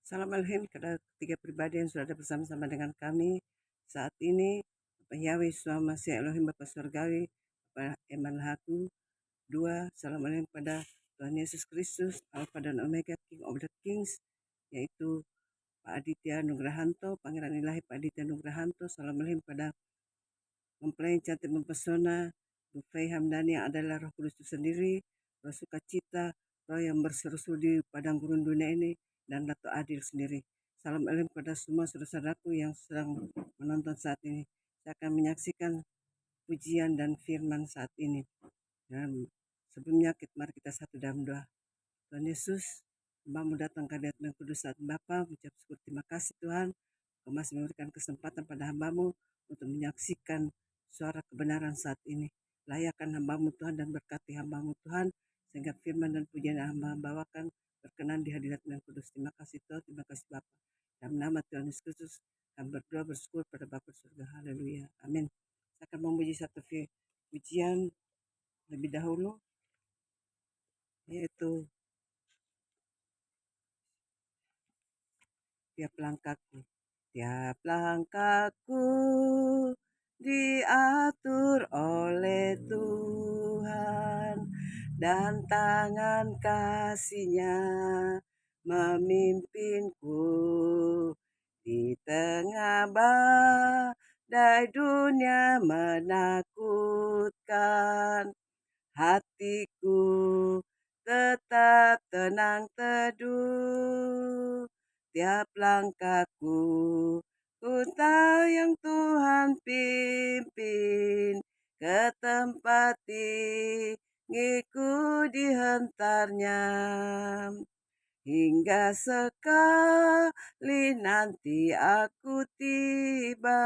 Salam alhim kepada ketiga pribadi yang sudah ada bersama-sama dengan kami saat ini. Bapak Yahweh, Tuhan Masih Elohim, Bapa Surgawi, Bapa Eman Haku. Dua, salam alhim kepada Tuhan Yesus Kristus, Alpha dan Omega, King of the Kings, yaitu Pak Aditya Nugrahanto, Pangeran Ilahi Pak Aditya Nugrahanto. Salam alhim kepada mempelai yang cantik mempesona, Bu Fay Hamdani yang adalah Roh Kudus itu sendiri, Roh Sukacita, Roh yang berseru-seru di padang gurun dunia ini, dan Dato Adil sendiri. Salam alim kepada semua saudara-saudaraku yang sedang menonton saat ini. Saya akan menyaksikan pujian dan firman saat ini. Dan sebelumnya mari kita satu dalam doa. Tuhan Yesus, Hamba-Mu datang ke hadirat kudus saat Bapa, mengucap syukur terima kasih Tuhan. Kau masih memberikan kesempatan pada hamba-Mu untuk menyaksikan suara kebenaran saat ini. Layakkan hamba-Mu Tuhan dan berkati hamba-Mu Tuhan, sehingga firman dan pujian yang hamba bawakan berkenan di hadirat yang kudus. Terima kasih Tuhan, terima kasih Bapa. Dalam nama Tuhan Yesus Kristus, kami berdoa bersyukur pada Bapa surga. Haleluya. Amin. Saya akan memuji satu pujian lebih dahulu, yaitu tiap langkahku. Tiap langkahku diatur oleh Tuhan, dan tangan kasih-Nya memimpinku di tengah badai dunia menakutkan. Hatiku tetap tenang teduh, tiap langkahku ku tahu yang Tuhan pimpin, ke tempat tinggiku dihentarnya. Hingga sekali nanti aku tiba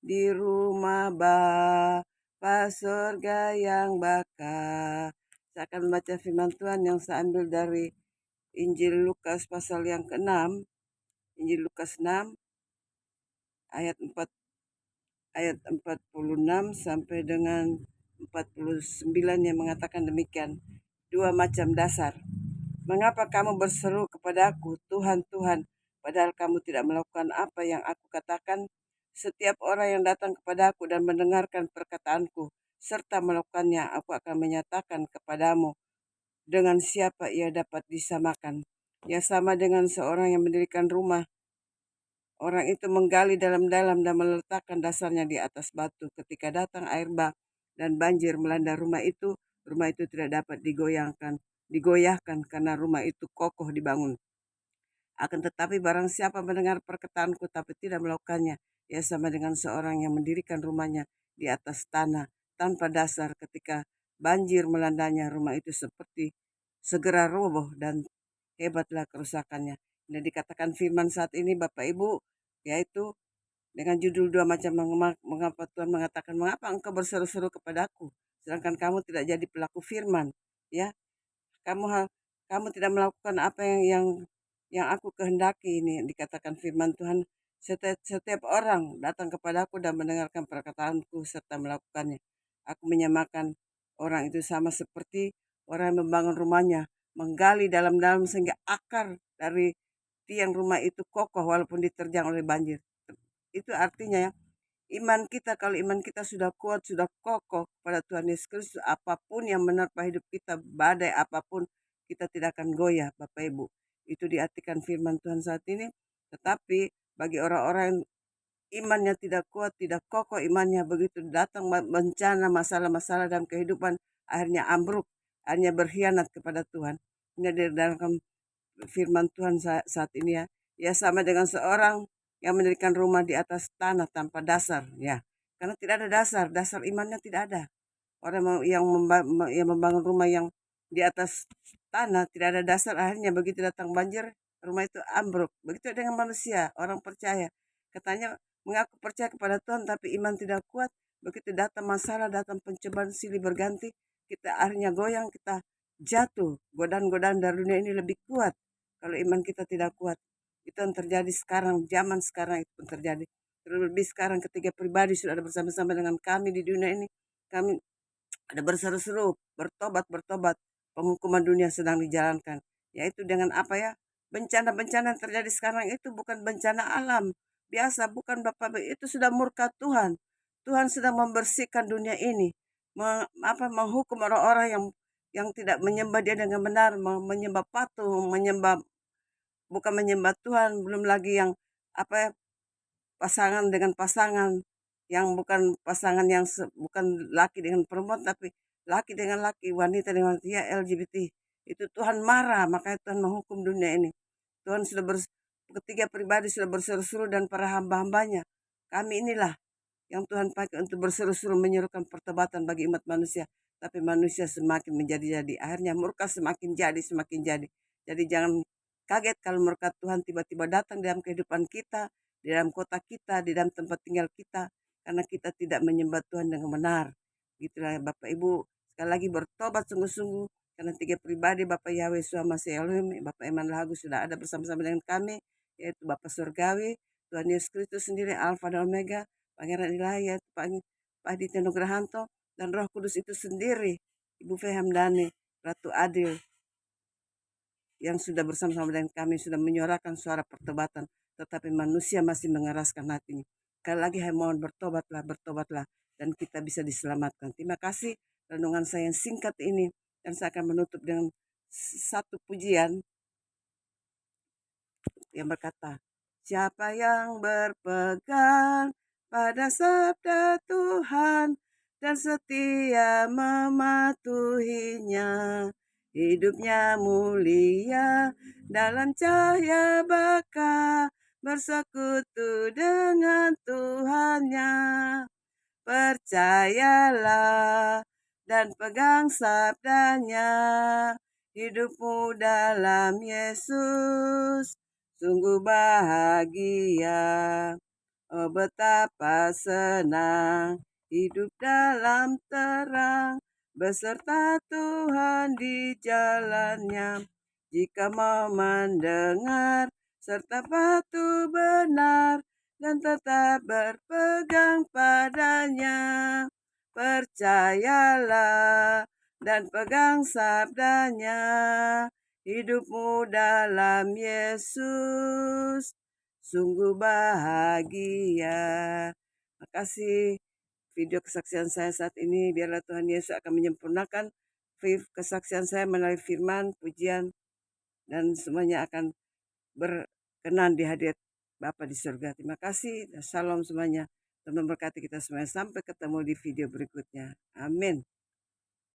di rumah Bapa surga yang bakal. Saya akan membaca firman Tuhan yang saya ambil dari Injil Lukas pasal yang ke-6. Injil Lukas 6 ayat 46 sampai dengan 49 yang mengatakan demikian. Dua macam dasar. Mengapa kamu berseru kepadaku, Tuhan, Tuhan, padahal kamu tidak melakukan apa yang aku katakan? Setiap orang yang datang kepadaku dan mendengarkan perkataanku, serta melakukannya, aku akan menyatakan kepadamu dengan siapa ia dapat disamakan. Ya, sama dengan seorang yang mendirikan rumah. Orang itu menggali dalam-dalam dan meletakkan dasarnya di atas batu. Ketika datang air bah dan banjir melanda rumah itu tidak dapat digoyahkan karena rumah itu kokoh dibangun. Akan tetapi barang siapa mendengar perkataanku tapi tidak melakukannya, ia sama dengan seorang yang mendirikan rumahnya di atas tanah tanpa dasar. Ketika banjir melandanya, rumah itu seperti segera roboh dan hebatlah kerusakannya. Ini dikatakan firman saat ini Bapak Ibu, yaitu dengan judul dua macam mengapa Tuhan mengatakan, mengapa engkau berseru-seru kepadaku sedangkan kamu tidak jadi pelaku firman, ya. Kamu tidak melakukan apa yang aku kehendaki. Ini dikatakan firman Tuhan, setiap orang datang kepadaku dan mendengarkan perkataanku serta melakukannya. Aku menyamakan orang itu sama seperti orang yang membangun rumahnya, menggali dalam-dalam sehingga akar dari tiang rumah itu kokoh walaupun diterjang oleh banjir. Itu artinya ya, iman kita, kalau iman kita sudah kuat, sudah kokoh pada Tuhan Yesus Kristus, apapun yang menerpa hidup kita, badai apapun, kita tidak akan goyah, Bapak Ibu. Itu diartikan firman Tuhan saat ini. Tetapi bagi orang-orang yang imannya tidak kuat, tidak kokoh imannya, begitu datang bencana, masalah-masalah dalam kehidupan, akhirnya ambruk, akhirnya berkhianat kepada Tuhan. Ini dari dalam firman Tuhan saat ini ya. Ya, sama dengan seorang yang mendirikan rumah di atas tanah tanpa dasar, ya. Karena tidak ada dasar imannya tidak ada. Orang yang membangun rumah yang di atas tanah tidak ada dasar, akhirnya begitu datang banjir, rumah itu ambruk. Begitu dengan manusia, orang percaya. Katanya mengaku percaya kepada Tuhan tapi iman tidak kuat. Begitu datang masalah, datang pencobaan silih berganti, kita akhirnya goyang, kita jatuh. Godaan-godaan dari dunia ini lebih kuat kalau iman kita tidak kuat. Itu yang terjadi sekarang, zaman sekarang itu pun terjadi. Terlebih sekarang ketiga pribadi sudah ada bersama-sama dengan kami di dunia ini. Kami ada berseru-seru, bertobat. Penghukuman dunia sedang dijalankan. Yaitu dengan apa ya? bencana-bencana yang terjadi sekarang itu bukan bencana alam biasa, bukan Bapak, itu sudah murka Tuhan. Tuhan sedang membersihkan dunia ini, menghukum orang-orang yang tidak menyembah Dia dengan benar, menyembah patung, menyembah bukan menyembah Tuhan, belum lagi yang apa ya, pasangan dengan pasangan yang bukan pasangan yang bukan laki dengan perempuan tapi laki dengan laki, wanita dengan wanita, ya LGBT. Itu Tuhan marah, makanya Tuhan menghukum dunia ini. Tuhan sudah ketiga pribadi sudah berseru-seru dan para hamba-hambanya. Kami inilah yang Tuhan pakai untuk berseru-seru menyerukan pertobatan bagi umat manusia. Tapi manusia semakin menjadi-jadi. Akhirnya murka semakin jadi, semakin jadi. Jadi jangan kaget kalau murka Tuhan tiba-tiba datang dalam kehidupan kita, di dalam kota kita, di dalam tempat tinggal kita. Karena kita tidak menyembah Tuhan dengan benar. Gitulah Bapak Ibu. Sekali lagi bertobat sungguh-sungguh. Karena tiga pribadi Bapak Yahweh Suama Elohim, Bapak Eman Lagu sudah ada bersama-sama dengan kami. Yaitu Bapak Surgawi, Tuhan Yesus Kristus sendiri, Alfa dan Omega, Pangeran Ilahi, Pak Aditya Nugrahanto, dan Roh Kudus itu sendiri, Ibu Fehamdani, Ratu Adil, yang sudah bersama-sama dengan kami, sudah menyuarakan suara pertobatan, tetapi manusia masih mengeraskan hatinya. Sekali lagi, saya mohon bertobatlah, dan kita bisa diselamatkan. Terima kasih, renungan saya yang singkat ini, dan saya akan menutup dengan satu pujian yang berkata, siapa yang berpegang pada sabda Tuhan dan setia mematuhinya, hidupnya mulia dalam cahaya baka, bersekutu dengan Tuhannya. Percayalah dan pegang sabdanya, hidupmu dalam Yesus sungguh bahagia. Oh betapa senang hidup dalam terang, beserta Tuhan di jalannya. Jika mau mendengar serta patuh benar dan tetap berpegang padanya, percayalah dan pegang sabdanya, hidupmu dalam Yesus sungguh bahagia. Makasih video kesaksian saya saat ini. Biarlah Tuhan Yesus akan menyempurnakan kesaksian saya melalui firman, pujian, dan semuanya akan berkenan di hadirat Bapa di surga. Terima kasih dan shalom semuanya. Tuhan memberkati kita semuanya. Sampai ketemu di video berikutnya. Amin.